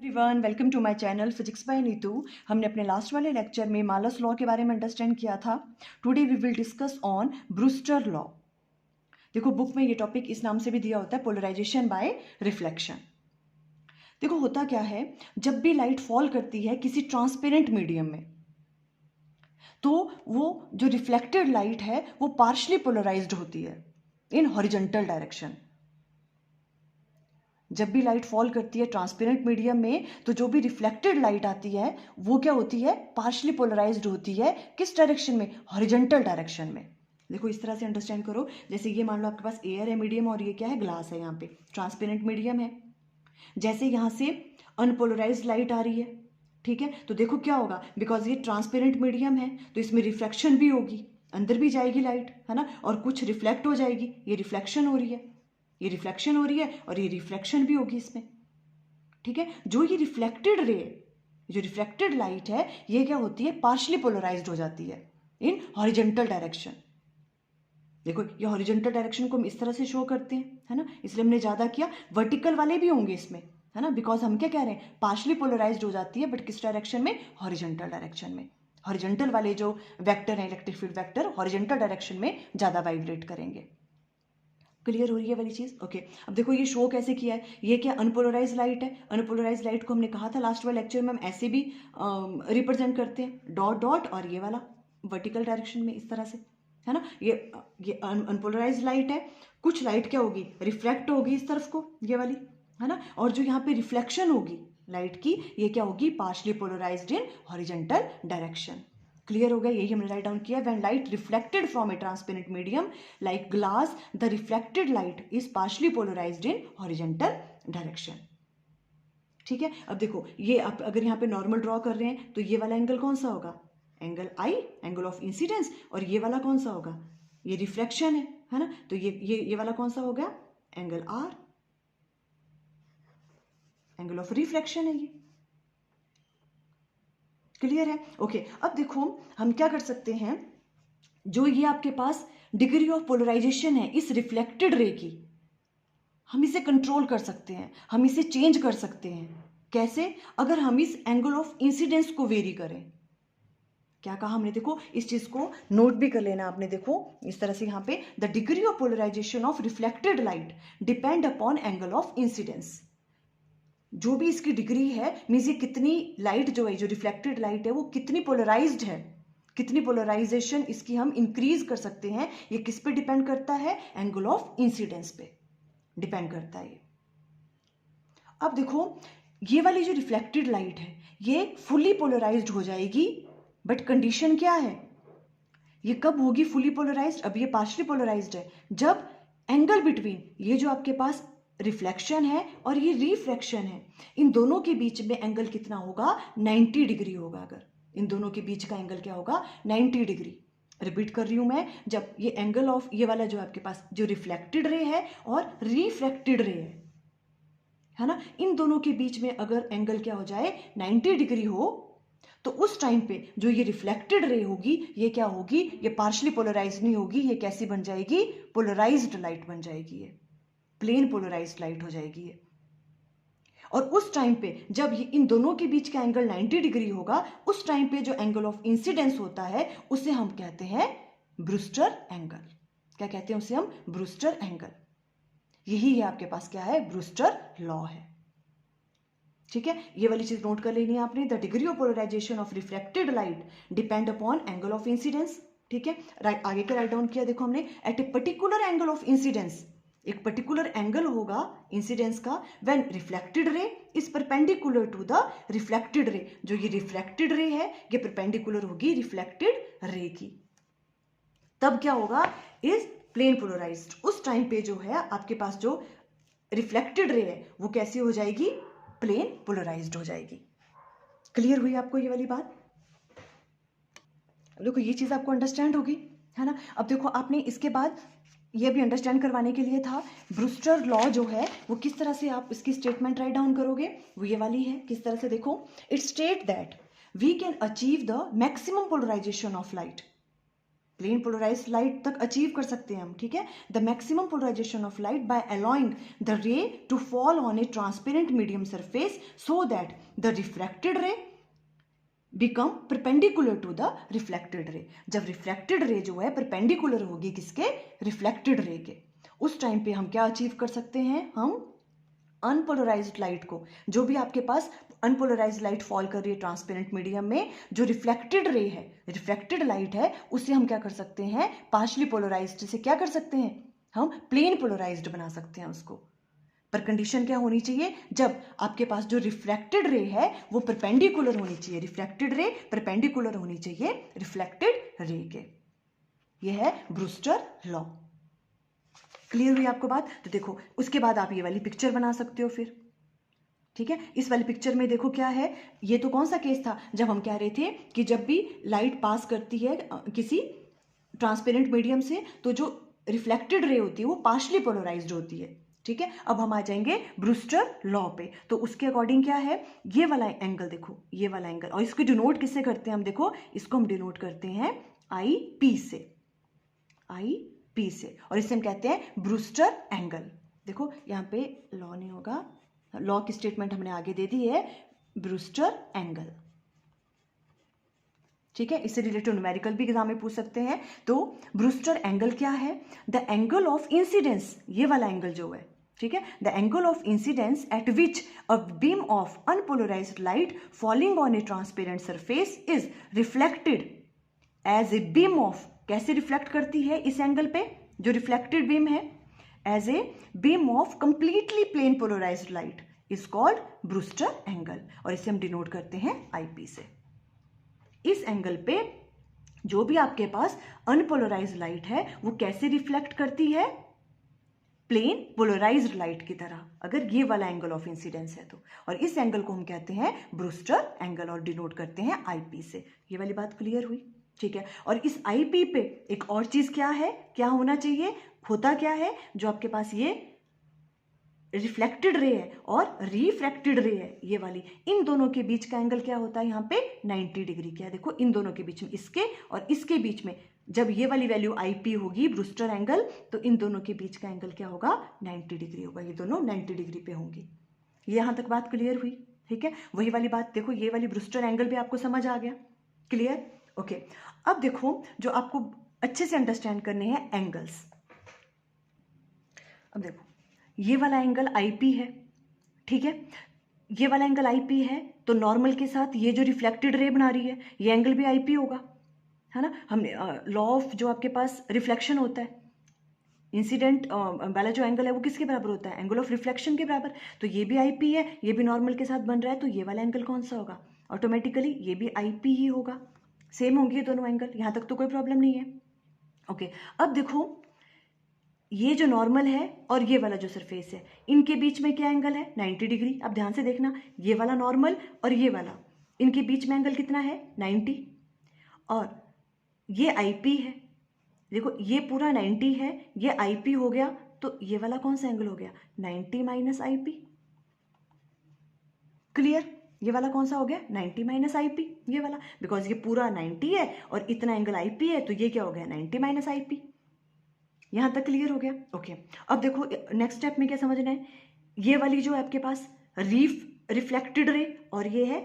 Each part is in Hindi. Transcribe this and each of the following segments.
Everyone, welcome to my channel physics by Neetu. हमने अपने लास्ट वाले लेक्चर में मालस लॉ के बारे में अंडरस्टैंड किया था। Today we will discuss on Brewster law. देखो, बुक में ये टॉपिक इस नाम से भी दिया होता है, पोलराइजेशन बाय रिफ्लेक्शन। देखो, होता क्या है, जब भी लाइट फॉल करती है किसी ट्रांसपेरेंट मीडियम में, तो वो जो रिफ्लेक्टेड लाइट है वो पार्शली पोलराइज्ड होती है इन हॉरिजॉन्टल डायरेक्शन। जब भी लाइट फॉल करती है ट्रांसपेरेंट मीडियम में, तो जो भी रिफ्लेक्टेड लाइट आती है वो क्या होती है, पार्शली पोलराइज्ड होती है। किस डायरेक्शन में? हॉरिजॉन्टल डायरेक्शन में। देखो, इस तरह से अंडरस्टैंड करो। जैसे ये मान लो आपके पास एयर है मीडियम, और ये क्या है, ग्लास है, यहाँ पे ट्रांसपेरेंट मीडियम है। जैसे यहाँ से अनपोलराइज्ड लाइट आ रही है, ठीक है, तो देखो क्या होगा, बिकॉज ये ट्रांसपेरेंट मीडियम है तो इसमें रिफ्लेक्शन भी होगी, अंदर भी जाएगी लाइट, है ना, और कुछ रिफ्लेक्ट हो जाएगी। ये रिफ्लेक्शन हो रही है, ये रिफ्लेक्शन हो रही है, और ये रिफ्लेक्शन भी होगी इसमें, ठीक है। जो ये रिफ्लेक्टेड रे, जो रिफ्लेक्टेड लाइट है, ये क्या होती है, पार्शली पोलराइज्ड हो जाती है इन हॉरिजॉन्टल डायरेक्शन। देखो, ये हॉरिजॉन्टल डायरेक्शन को हम इस तरह से शो करते हैं, है ना, इसलिए हमने ज्यादा किया। वर्टिकल वाले भी होंगे इसमें, है ना, बिकॉज हम क्या कह रहे हैं, पार्शली पोलराइज्ड हो जाती है, बट किस डायरेक्शन में? हॉरिजॉन्टल डायरेक्शन में। हॉरिजॉन्टल वाले जो वेक्टर है, electric field vector, horizontal direction में ज्यादा वाइब्रेट करेंगे। क्लियर हो रही है वाली चीज? ओके। अब देखो, ये शो कैसे किया है, ये क्या अनपोलराइज लाइट है। अनपोलराइज लाइट को हमने कहा था लास्ट वाले लेक्चर में, हम ऐसे भी रिप्रेजेंट करते हैं, डॉट डॉट, और ये वाला वर्टिकल डायरेक्शन में इस तरह से, है ना। ये अनपोलराइज लाइट है। कुछ लाइट क्या होगी, रिफ्लेक्ट होगी इस तरफ को, ये वाली, है ना, और जो यहाँ पे रिफ्लेक्शन होगी लाइट की, ये क्या होगी, partially polarised in horizontal direction. Clear हो गया? यही हमने राइट डाउन किया। When light reflected from a transparent medium like glass, the reflected light is partially polarised in horizontal direction. ठीक है। अब देखो, ये आप अगर यहाँ पे नॉर्मल ड्रॉ कर रहे हैं तो ये वाला एंगल कौन सा होगा, angle I, angle of incidence, और ये वाला कौन सा होगा, ये रिफ्लेक्शन है ना, तो ये वाला कौन सा हो गया, angle r, angle of reflection है ये। क्लियर है? ओके। अब देखो, हम क्या कर सकते हैं, जो ये आपके पास डिग्री ऑफ पोलराइजेशन है इस रिफ्लेक्टेड रे की, हम इसे कंट्रोल कर सकते हैं, हम इसे चेंज कर सकते हैं। कैसे? अगर हम इस एंगल ऑफ इंसिडेंस को वेरी करें। क्या कहा हमने? देखो, इस चीज को नोट भी कर लेना आपने। देखो, इस तरह से यहाँ पे, the degree of polarization of reflected light depend upon angle of incidence. जो भी इसकी डिग्री है, मीन्स ये कितनी लाइट जो है, जो रिफ्लेक्टेड लाइट है, वो कितनी पोलराइज्ड है, कितनी पोलराइजेशन इसकी हम इंक्रीज कर सकते हैं, ये किस पे डिपेंड करता है, एंगल ऑफ इंसिडेंस पे डिपेंड करता है। अब देखो, ये वाली जो रिफ्लेक्टेड लाइट है ये फुली पोलराइज्ड हो जाएगी, बट कंडीशन क्या है, ये कब होगी फुली पोलराइज्ड? अब ये पार्शली पोलराइज्ड है, जब एंगल बिटवीन ये जो आपके पास रिफ्लेक्शन है और ये रिफ्रैक्शन है, इन दोनों के बीच में एंगल कितना होगा, 90 डिग्री होगा। अगर इन दोनों के बीच का एंगल क्या होगा, 90 डिग्री। रिपीट कर रही हूं मैं, जब ये एंगल ऑफ ये वाला जो आपके पास जो रिफ्लेक्टेड रे है और रिफ्रैक्टेड रे है ना, इन दोनों के बीच में अगर एंगल क्या हो जाए, 90 डिग्री हो, तो उस टाइम पे जो ये रिफ्लेक्टेड रे होगी, ये क्या होगी, ये पार्शली पोलराइज नहीं होगी, ये कैसी बन जाएगी, पोलराइज्ड लाइट बन जाएगी, ये प्लेन पोलराइज्ड लाइट हो जाएगी ये। और उस टाइम पे जब ये इन दोनों के बीच का एंगल 90 डिग्री होगा, उस टाइम पे जो एंगल ऑफ इंसिडेंस होता है उसे हम कहते हैं ब्रूस्टर एंगल। क्या कहते हैं उसे हम? Brewster angle. यही है आपके पास क्या है, ब्रूस्टर लॉ है। ठीक है, ये वाली चीज नोट कर लेनी है आपने। The degree of polarization of reflected light depend upon angle of incidence. ठीक है, राइट, आगे का राइट डाउन किया देखो हमने, at a particular angle of incidence, एक पर्टिकुलर एंगल होगा इंसिडेंस का, when reflected ray is perpendicular to the reflected ray. जो ये रिफ्लेक्टेड रे है ये परपेंडिकुलर होगी रिफ्लेक्टेड रे की, तब क्या होगा, इज प्लेन पोलराइज्ड। उस टाइम पे जो है आपके पास जो रिफ्लेक्टेड रे है वो कैसी हो जाएगी, प्लेन पोलराइज्ड हो जाएगी। क्लियर हुई आपको ये वाली बात? देखो, ये चीज आपको अंडरस्टैंड होगी, है ना। अब देखो, आपने इसके बाद ये भी अंडरस्टैंड करवाने के लिए था, ब्रूस्टर लॉ जो है वो किस तरह से आप इसकी स्टेटमेंट राइट डाउन करोगे, वो ये वाली है। किस तरह से? देखो, it state that we can achieve the maximum polarization of light. Plane polarized light तक अचीव कर सकते हैं हम, ठीक है। The maximum polarization of light by allowing the ray to fall on a transparent medium surface so that the refracted ray become perpendicular to the reflected ray. जब रिफ्लेक्टेड रे जो है परपेंडिकुलर होगी किसके, रिफ्लेक्टेड रे के, उस टाइम पे हम क्या अचीव कर सकते हैं, हम अनपोलराइज्ड लाइट को, जो भी आपके पास अनपोलराइज्ड लाइट फॉल कर रही है ट्रांसपेरेंट मीडियम में, जो रिफ्लेक्टेड रे है, रिफ्लेक्टेड लाइट है, उससे हम क्या कर सकते हैं, पार्शली पोलराइज्ड से क्या कर सकते हैं, हम प्लेन पोलराइज्ड बना सकते हैं उसको। पर कंडीशन क्या होनी चाहिए, जब आपके पास जो रिफ्लेक्टेड रे है वो परपेंडिकुलर होनी चाहिए, रिफ्लेक्टेड रे परपेंडिकुलर होनी चाहिए रिफ्लेक्टेड रे के। यह है ब्रूस्टर लॉ। क्लियर हुई आपको बात। तो देखो उसके बाद आप ये वाली पिक्चर बना सकते हो फिर, ठीक है। इस वाली पिक्चर में देखो क्या है, ये तो कौन सा केस था, जब हम कह रहे थे कि जब भी लाइट पास करती है किसी ट्रांसपेरेंट मीडियम से तो जो रिफ्लेक्टेड रे होती है वो पार्शली पोलराइज्ड होती है, ठीक है। अब हम आ जाएंगे ब्रूस्टर लॉ पे। तो उसके अकॉर्डिंग क्या है, ये वाला एंगल देखो, ये वाला एंगल, और इसको डिनोट किससे करते हैं हम, देखो इसको हम डिनोट करते हैं आई पी से, आई पी से, और इसे हम कहते हैं ब्रूस्टर एंगल। देखो यहाँ पे लॉ नहीं होगा, लॉ की स्टेटमेंट हमने आगे दे दी है, ब्रूस्टर एंगल, ठीक है। इससे रिलेटेड न्यूमेरिकल भी एग्जाम में पूछ सकते हैं। तो ब्रूस्टर एंगल क्या है, द एंगल ऑफ इंसिडेंस, ये वाला एंगल जो है, ठीक है, the angle of incidence at which a beam of unpolarized light falling on a transparent surface is reflected as a beam of, कैसे रिफ्लेक्ट करती है इस एंगल पे, जो रिफ्लेक्टेड बीम है, as a beam of completely plane polarized light is called Brewster angle, और इसे हम डिनोट करते हैं आईपी से। इस एंगल पे जो भी आपके पास अनपोलराइज्ड लाइट है वो कैसे रिफ्लेक्ट करती है, प्लेन पोलराइज्ड लाइट की तरह, अगर ये वाला एंगल ऑफ इंसिडेंस है तो, और इस एंगल को हम कहते हैं ब्रूस्टर एंगल और डिनोट करते हैं आईपी से। ये वाली बात क्लियर हुई, ठीक है। और इस आईपी पे एक और चीज क्या है, क्या होना चाहिए, होता क्या है, जो आपके पास ये रिफ्लेक्टेड रे है और रिफ्रैक्टेड रे है, ये वाली, इन दोनों के बीच का एंगल क्या होता है यहाँ पे 90 डिग्री। क्या देखो इन दोनों के बीच में, इसके और इसके बीच में, जब ये वाली वैल्यू आईपी होगी ब्रूस्टर एंगल, तो इन दोनों के बीच का एंगल क्या होगा, 90 डिग्री होगा, ये दोनों 90 डिग्री पे होंगी। यहां तक बात क्लियर हुई, ठीक है। वही वाली बात देखो, ये वाली ब्रूस्टर एंगल भी आपको समझ आ गया, क्लियर, ओके। अब देखो जो आपको अच्छे से अंडरस्टैंड करने हैं एंगल्स, अब देखो ये वाला एंगल आईपी है, ठीक है, ये वाला एंगल आईपी है, तो नॉर्मल के साथ ये जो रिफ्लेक्टेड रे बना रही है ये एंगल भी आईपी होगा, है ना। हमने लॉ ऑफ जो आपके पास रिफ्लेक्शन होता है, इंसिडेंट वाला जो एंगल है वो किसके बराबर होता है, एंगल ऑफ रिफ्लेक्शन के बराबर। तो ये भी आईपी है, ये भी नॉर्मल के साथ बन रहा है, तो ये वाला एंगल कौन सा होगा, ऑटोमेटिकली ये भी आईपी ही होगा, सेम होंगे ये दोनों एंगल, यहां तक तो कोई प्रॉब्लम नहीं है, ओके। अब देखो ये जो नॉर्मल है और ये वाला जो सरफेस है, इनके बीच में क्या एंगल है, 90 डिग्री। अब ध्यान से देखना, ये वाला नॉर्मल और ये वाला, इनके बीच में एंगल कितना है, 90, और ये आईपी है, देखो ये पूरा 90 है, ये आईपी हो गया, तो ये वाला कौन सा एंगल हो गया, 90 माइनस आईपी, क्लियर। ये वाला कौन सा हो गया, 90 माइनस आईपी, ये वाला, बिकॉज ये पूरा 90 है और इतना एंगल आईपी है, तो ये क्या हो गया, 90 माइनस आईपी। यहां तक क्लियर हो गया, ओके। अब देखो नेक्स्ट स्टेप में क्या समझना है, ये वाली जो है आपके पास रिफ्लेक्टेड रे और ये है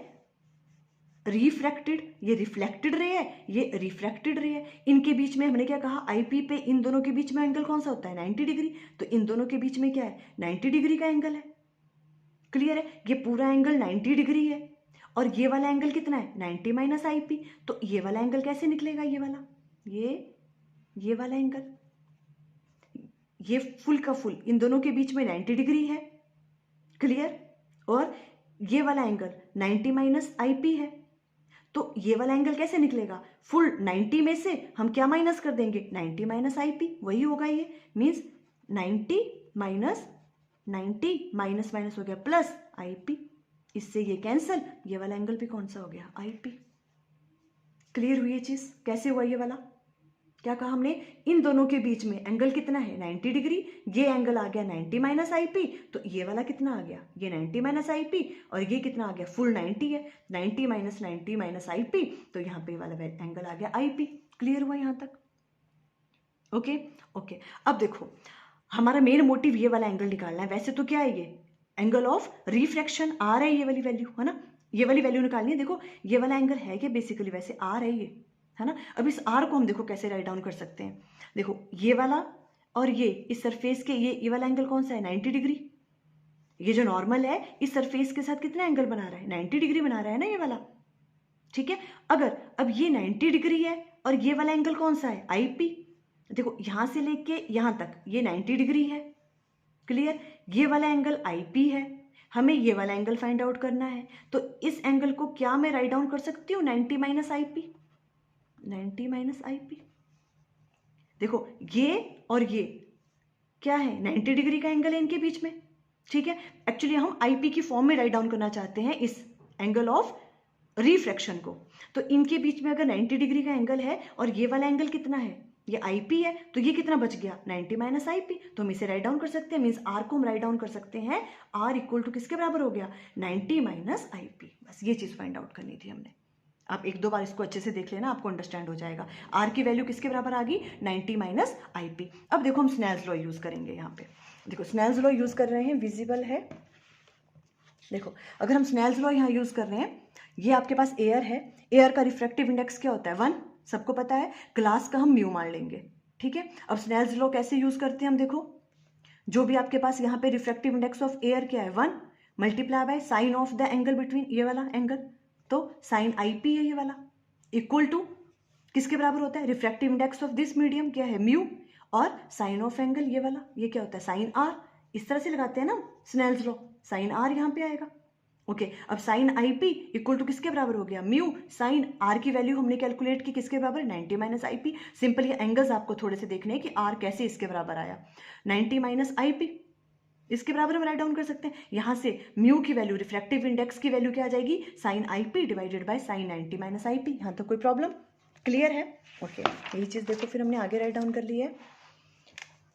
रिफ्रैक्टेड, ये रिफ्लेक्टेड रे है, ये रिफ्रैक्टेड रे है, इनके बीच में हमने क्या कहा, आईपी पे इन दोनों के बीच में एंगल कौन सा होता है, 90 डिग्री, तो इन दोनों के बीच में क्या है, 90 डिग्री का एंगल है, क्लियर है। ये पूरा एंगल 90 डिग्री है और ये वाला एंगल कितना है, 90 माइनस आईपी, तो ये वाला एंगल कैसे निकलेगा, ये वाला, ये वाला एंगल, ये फुल का फुल इन दोनों के बीच में 90 डिग्री है, क्लियर, और ये वाला एंगल 90 माइनस आईपी है, तो ये वाला एंगल कैसे निकलेगा, फुल 90 में से हम क्या माइनस कर देंगे, 90 माइनस आईपी, वही होगा, ये मीन्स 90 माइनस 90 माइनस माइनस हो गया प्लस आईपी, इससे ये कैंसल, ये वाला एंगल भी कौन सा हो गया, आईपी। क्लियर हुई ये चीज, कैसे हुआ ये वाला, क्या कहा हमने, इन दोनों के बीच में एंगल कितना है, 90 डिग्री, ये एंगल आ गया 90 माइनस आईपी, तो ये वाला कितना आ गया, ये 90 माइनस आईपी, और ये कितना आ गया, फुल 90 है, 90 माइनस आईपी, तो यहाँ पे वाला एंगल आ गया आईपी। क्लियर हुआ यहाँ तक, ओके ओके। अब देखो हमारा मेन मोटिव ये वाला एंगल निकालना है। वैसे तो क्या है, ये एंगल ऑफ रिफ्रैक्शन आर है, ये वाली वैल्यू है ना, ये वाली वैल्यू निकालनी है। देखो ये वाला एंगल है क्या, बेसिकली वैसे आर है ये, है ना। अब इस आर को हम देखो कैसे राइट डाउन कर सकते हैं। देखो ये वाला और ये इस सरफेस के ये वाला एंगल कौन सा है, 90 डिग्री। ये जो नॉर्मल है इस सरफेस के साथ कितना एंगल बना रहा है, 90 डिग्री बना रहा है ना ये वाला, ठीक है। अगर अब ये 90 डिग्री है और ये वाला एंगल कौन सा है, आईपी। देखो यहां से लेके यहां तक ये 90 डिग्री है, क्लियर। ये वाला एंगल आईपी है, हमें ये वाला एंगल फाइंड आउट करना है। तो इस एंगल को क्या मैं राइट डाउन कर सकती हूँ, 90 माइनस आईपी, 90 माइनस आईपी। देखो ये और ये क्या है, 90 डिग्री का एंगल है इनके बीच में, ठीक है। एक्चुअली हम आईपी की फॉर्म में राइट डाउन करना चाहते हैं इस एंगल ऑफ रिफ्रैक्शन को। तो इनके बीच में अगर 90 डिग्री का एंगल है और ये वाला एंगल कितना है, ये आईपी है, तो ये कितना बच गया, 90 माइनस आईपी। तो हम इसे राइट डाउन कर सकते हैं, मीन्स आर को हम राइट डाउन कर सकते हैं, आर इक्वल टू किसके बराबर हो गया, 90 माइनस आईपी। बस ये चीज फाइंड आउट करनी थी हमने। आप एक दो बार इसको अच्छे से देख लेना, आपको अंडरस्टैंड हो जाएगा। आर की वैल्यू किसके बराबर आ गई, 90 माइनस आईपी। अब देखो हम स्नेल्स लॉ यूज करेंगे यहाँ पे। देखो स्नेल्स लॉ यूज कर रहे हैं, विजिबल है। देखो अगर हम स्नेल्स लॉ यहाँ यूज कर रहे हैं, ये आपके पास एयर है, एयर का रिफ्रैक्टिव इंडेक्स क्या होता है, 1, सबको पता है। ग्लास का हम म्यू मान लेंगे, ठीक है। अब स्नेल्स लॉ कैसे यूज करते हैं हम, देखो जो भी आपके पास यहाँ पे रिफ्रैक्टिव इंडेक्स ऑफ एयर क्या है, 1 multiply by sine of the angle between, ये वाला एंगल, तो साइन आईपी है ये वाला, इक्वल टू किसके बराबर होता है, refractive index of this medium क्या है, म्यू, और साइन ऑफ एंगल ये वाला, ये क्या होता है, साइन आर। इस तरह से लगाते हैं ना स्नेल्स लॉ, साइन आर यहाँ पे आएगा। ओके अब साइन आईपी इक्वल टू किसके बराबर हो गया, म्यू साइन आर की वैल्यू हमने कैलकुलेट की किसके बराबर, 90 माइनस आईपी। सिंपल ये एंगल्स आपको थोड़े से देखने हैं कि आर कैसे इसके बराबर आया, 90 माइनस आईपी, इसके बराबर हम राइट डाउन कर सकते हैं। यहां से म्यू की वैल्यू, रिफ्रैक्टिव इंडेक्स की वैल्यू क्या आ जाएगी, sine ip divided by sine 90 minus ip. यहां तक कोई प्रॉब्लम क्लियर है, ओके यही चीज देखो फिर हमने आगे राइट डाउन कर ली है।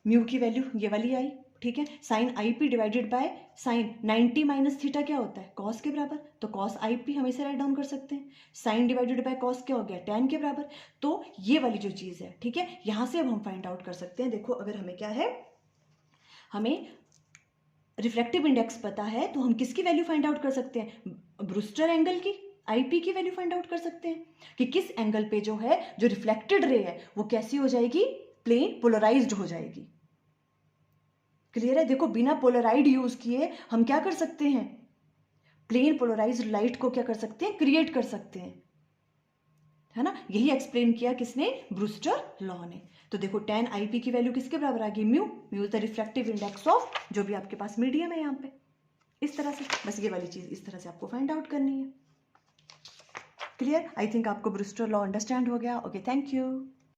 म्यू की वैल्यू ये वाली आई, ठीक है। Sine ip divided by sine 90 minus theta क्या होता है, कॉस के बराबर, तो कॉस आईपी हम इसे राइट डाउन कर सकते हैं। साइन डिवाइडेड बाय कॉस क्या हो गया, टैन के बराबर। तो ये वाली जो चीज है, ठीक है, यहां से अब हम फाइंड आउट कर सकते हैं। देखो अगर हमें क्या है, हमें रिफ्रैक्टिव इंडेक्स पता है, तो हम किसकी वैल्यू फाइंड आउट कर सकते हैं, ब्रूस्टर एंगल की, आईपी की वैल्यू फाइंड आउट कर सकते हैं कि किस एंगल पे जो है, जो रिफ्लेक्टेड रे है वो कैसी हो जाएगी, प्लेन पोलराइज्ड हो जाएगी। क्लियर है, देखो बिना पोलराइड यूज किए हम क्या कर सकते हैं, प्लेन पोलराइज्ड लाइट को क्या कर सकते हैं, क्रिएट कर सकते हैं, है ना। यही एक्सप्लेन किया किसने, ब्रूस्टर लॉ ने। तो देखो tan आईपी की वैल्यू किसके बराबर आ गई, mu, mu is the refractive index of जो भी आपके पास मीडियम है यहाँ पे, इस तरह से। बस ये वाली चीज इस तरह से आपको फाइंड आउट करनी है। क्लियर, आई थिंक आपको ब्रूस्टर लॉ अंडरस्टैंड हो गया। Okay thank you.